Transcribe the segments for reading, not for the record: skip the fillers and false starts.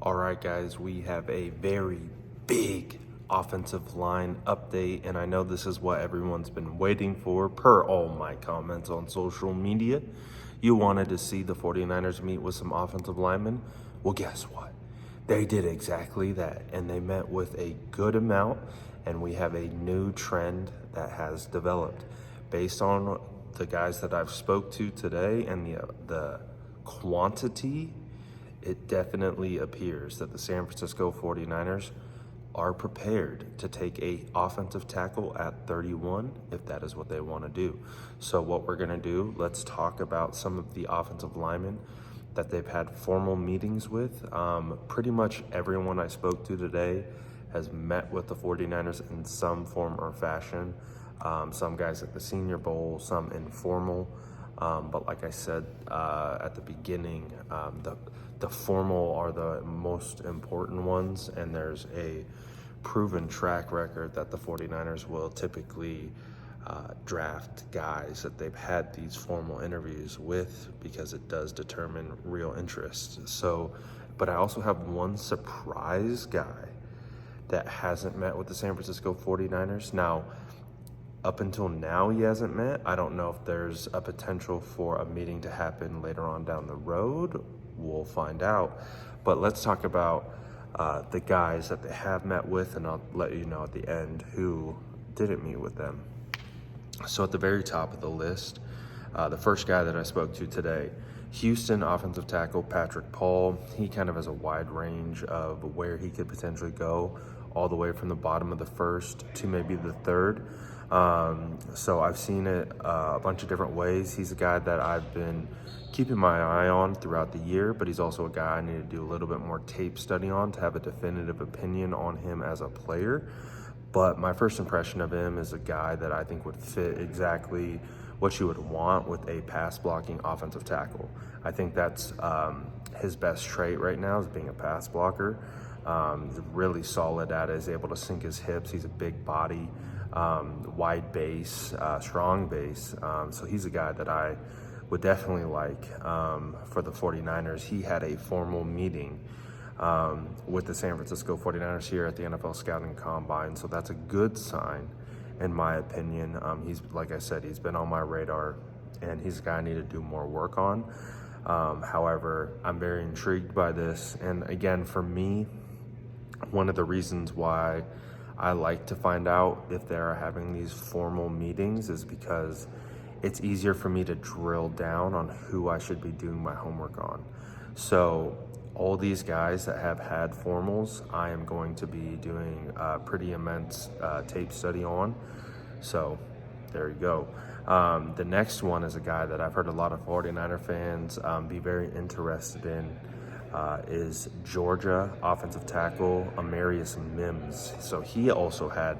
All right, guys, we have a very big offensive line update, and I know this is what everyone's been waiting for per all my comments on social media. You wanted to see the 49ers meet with some offensive linemen. Well, guess what? They did exactly that, and they met with a good amount, and we have a new trend that has developed based on the guys that I've spoke to today and the quantity. It definitely appears that the San Francisco 49ers are prepared to take a offensive tackle at 31 if that is what they want to do. So what we're going to do, let's talk about some of the offensive linemen that they've had formal meetings with. Pretty much everyone I spoke to today has met with the 49ers in some form or fashion. Some guys at the Senior Bowl, some informal. But like I said at the beginning, the formal are the most important ones, and there's a proven track record that the 49ers will typically draft guys that they've had these formal interviews with, because it does determine real interest. So, but I also have one surprise guy that hasn't met with the San Francisco 49ers. Now, up until now, he hasn't met. I don't know if there's a potential for a meeting to happen later on down the road. We'll find out. But let's talk about the guys that they have met with, and I'll let you know at the end who didn't meet with them. So at the very top of the list, the first guy that I spoke to today, Houston offensive tackle Patrick Paul. He kind of has a wide range of where he could potentially go, all the way from the bottom of the first to maybe the third. So I've seen it a bunch of different ways. He's a guy that I've been keeping my eye on throughout the year, but he's also a guy I need to do a little bit more tape study on to have a definitive opinion on him as a player. But my first impression of him is a guy that I think would fit exactly what you would want with a pass blocking offensive tackle. I think that's his best trait right now, is being a pass blocker. He's really solid at it. He's able to sink his hips. He's a big body, wide base, strong base. So he's a guy that I would definitely like for the 49ers. He had a formal meeting with the San Francisco 49ers here at the NFL Scouting Combine. So that's a good sign, in my opinion. He's, like I said, he's been on my radar, and he's a guy I need to do more work on. However, I'm very intrigued by this. And again, for me, one of the reasons why I like to find out if they're having these formal meetings is because it's easier for me to drill down on who I should be doing my homework on. So all these guys that have had formals, I am going to be doing a pretty immense tape study on. So there you go. The next one is a guy that I've heard a lot of 49er fans be very interested in, is Georgia offensive tackle Amari Mims. So he also had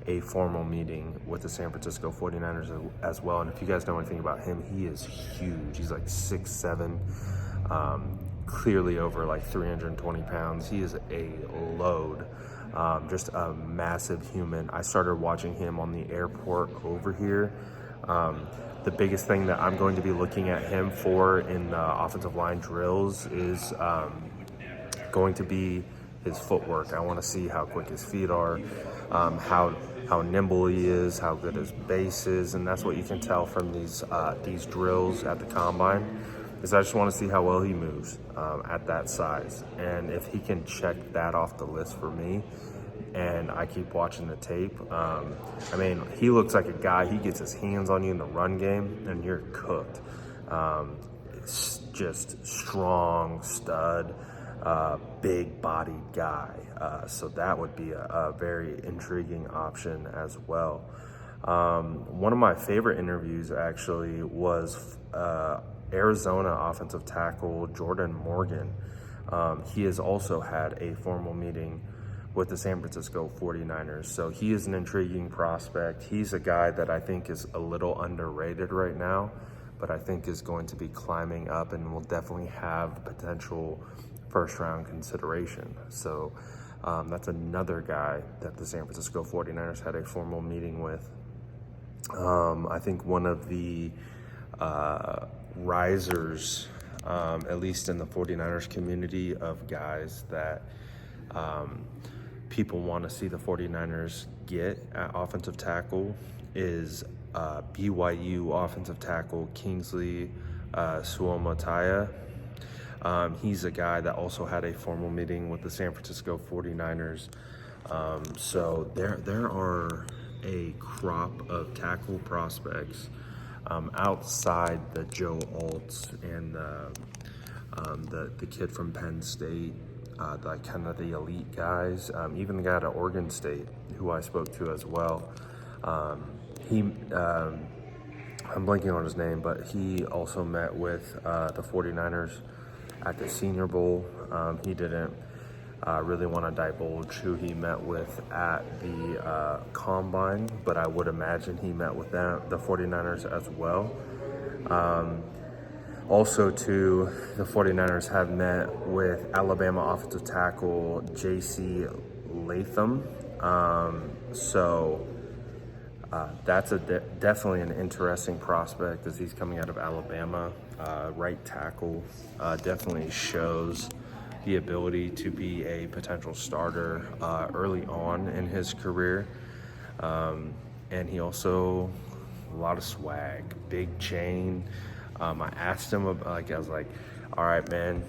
a formal meeting with the San Francisco 49ers as well. And if you guys know anything about him, he is huge. He's like 6'7", clearly over like 320 pounds. He is a load, just a massive human. I started watching him on the airport over here. The biggest thing that I'm going to be looking at him for in the offensive line drills is going to be his footwork. I want to see how quick his feet are, how nimble he is, how good his base is, and that's what you can tell from these drills at the combine. Is I just want to see how well he moves at that size, and if he can check that off the list for me, and I keep watching the tape. I mean, he looks like a guy, he gets his hands on you in the run game, and you're cooked. It's just strong, stud, big-bodied guy. So that would be a very intriguing option as well. One of my favorite interviews, actually, was Arizona offensive tackle Jordan Morgan. He has also had a formal meeting with the San Francisco 49ers. So he is an intriguing prospect. He's a guy that I think is a little underrated right now, but I think is going to be climbing up and will definitely have potential first-round consideration. So that's another guy that the San Francisco 49ers had a formal meeting with. I think one of the risers at least in the 49ers community, of guys that people want to see the 49ers get at offensive tackle is BYU offensive tackle Kingsley Moses. He's a guy that also had a formal meeting with the San Francisco 49ers. So there are a crop of tackle prospects outside the Joe Alts and the kid from Penn State, like kind of the elite guys, even the guy at Oregon State who I spoke to as well. I'm blanking on his name, but he also met with the 49ers at the Senior Bowl. He didn't really want to divulge who he met with at the Combine, but I would imagine he met with the 49ers as well. Also, too, the 49ers have met with Alabama offensive tackle J.C. Latham. That's definitely an interesting prospect as he's coming out of Alabama. Right tackle definitely shows the ability to be a potential starter early on in his career. And he also, a lot of swag, big chain. I asked him, I was like, all right, man,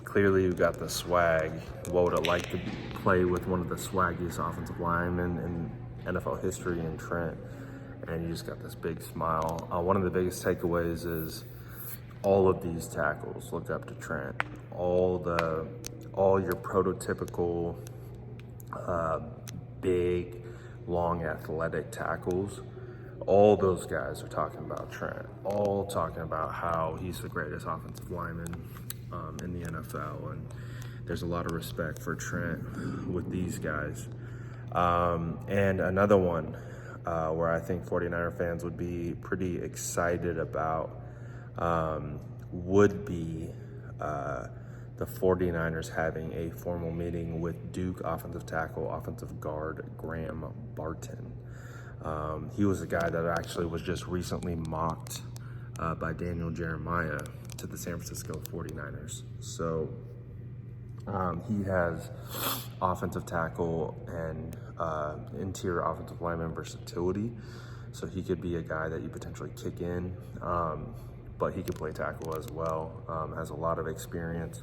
clearly you got the swag. What would it like to play with one of the swaggiest offensive linemen in NFL history in Trent? And you just got this big smile. One of the biggest takeaways is all of these tackles look up to Trent. All your prototypical big, long, athletic tackles, all those guys are talking about Trent, all talking about how he's the greatest offensive lineman in the NFL. And there's a lot of respect for Trent with these guys. And another one where I think 49er fans would be pretty excited about would be the 49ers having a formal meeting with Duke offensive tackle, offensive guard Graham Barton. He was a guy that actually was just recently mocked by Daniel Jeremiah to the San Francisco 49ers. So he has offensive tackle and interior offensive lineman versatility. So he could be a guy that you potentially kick in, but he could play tackle as well. Has a lot of experience,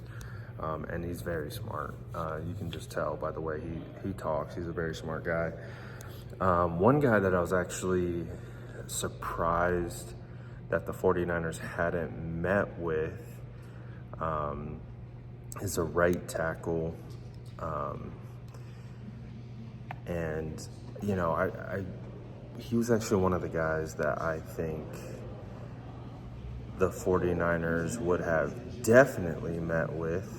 and he's very smart. You can just tell by the way he talks. He's a very smart guy. One guy that I was actually surprised that the 49ers hadn't met with is a right tackle. And, you know, he was actually one of the guys that I think the 49ers would have definitely met with.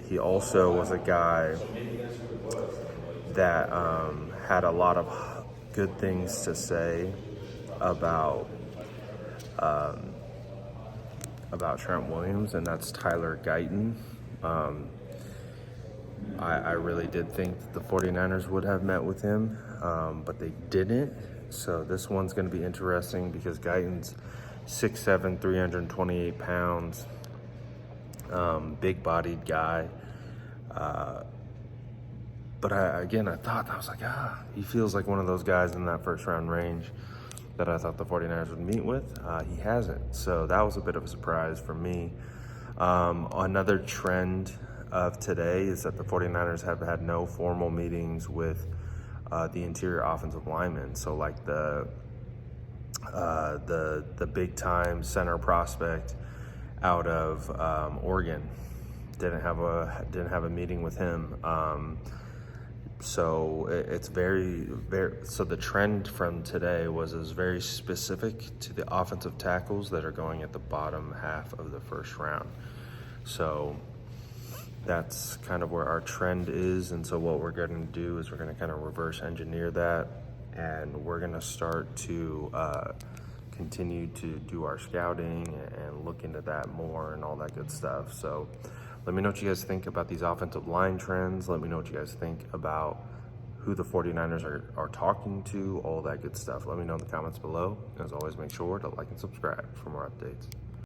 He also was a guy that had a lot of good things to say about Trent Williams, and that's Tyler Guyton. I really did think that the 49ers would have met with him, but they didn't. So this one's going to be interesting because Guyton's 6'7", 328 pounds, big-bodied guy. But I was like, he feels like one of those guys in that first-round range that I thought the 49ers would meet with. He hasn't, so that was a bit of a surprise for me. Another trend of today is that the 49ers have had no formal meetings with the interior offensive linemen. So like the big-time center prospect out of Oregon didn't have a meeting with him. So it's very, so the trend from today is very specific to the offensive tackles that are going at the bottom half of the first round. So that's kind of where our trend is. And so what we're going to do is we're going to kind of reverse engineer that, and we're going to start to continue to do our scouting and look into that more and all that good stuff. So let me know what you guys think about these offensive line trends. Let me know what you guys think about who the 49ers are talking to, all that good stuff. Let me know in the comments below. As always, make sure to like and subscribe for more updates.